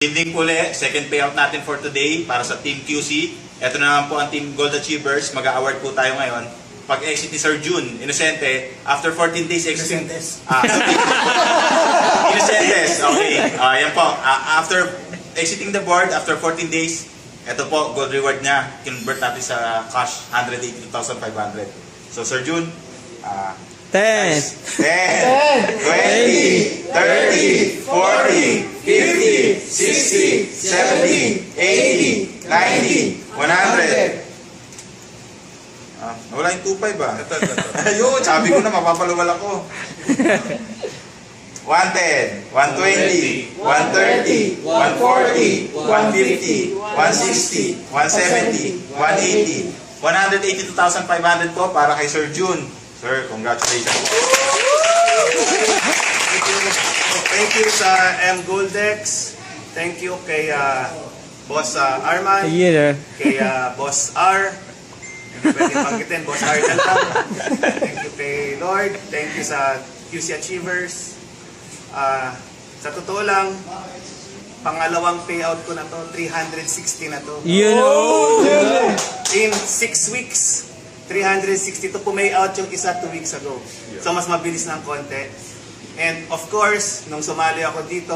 Dinding uli, second payout natin for today para sa Team QC. Ito na naman po ang Team Gold Achievers. Mag-award po tayo ngayon. Pag-exit ni Sir June, Inosente, after 14 days exiting... Inosentes, okay. Yan po. After exiting the board, after 14 days, ito po, gold reward niya. Convert natin sa cash, 182,500. So, Sir June, 10, 10, 20, 30, 40, 50, 60, 70, 80, 90, 100. Wala yung 2.5 ba? Ayun, sabi ko na mapapaluwal ako. 110, 120, 130, 140, 150, 160, 170, 180, 182,500 po para kay Sir June. Sir, congratulations. Thank you sa M Goldex. Thank you kay Boss Arman. Kay Boss R. Hindi pwede panggitin, Boss R na lang. Thank you kay Lord. Thank you sa QC Achievers. Sa totoo lang, pangalawang payout ko na to, 360 na to. In 6 weeks. 360 to pumay-out yung isa 2 weeks ago. So, mas mabilis ng konti. And of course, nung sumali ako dito,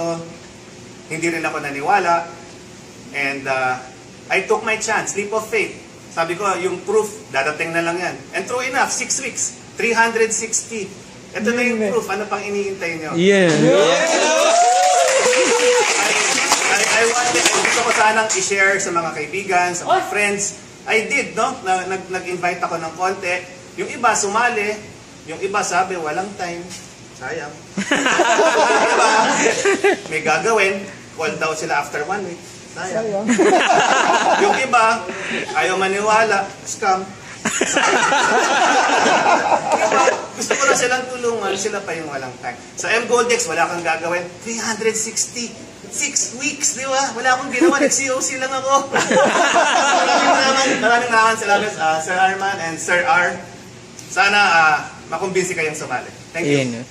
hindi rin ako naniwala. And I took my chance, leap of faith. Sabi ko, yung proof, dadating na lang yan. And true enough, 6 weeks, 360. Ito na yung proof. Ano pang iniintay nyo? Gusto ko sanang i-share sa mga kaibigan, sa mga friends. I did, no? Nag-invite ako ng konti. Yung iba sumali, yung iba sabi, walang time. Sayang. Yung iba, may gagawin. Call daw sila after 1 week. Sayang. Yung iba, ayaw maniwala. Scam. Yung iba, gusto ko na silang tulungan, sila pa yung walang time. Sa M Goldex, wala kang gagawin. 360. 6 weeks, di ba? Wala akong ginawa. Nag-COC lang ako. Maraming salamat, Sir Arman and Sir R. Sana makumbinsi kayong sumali. Thank you.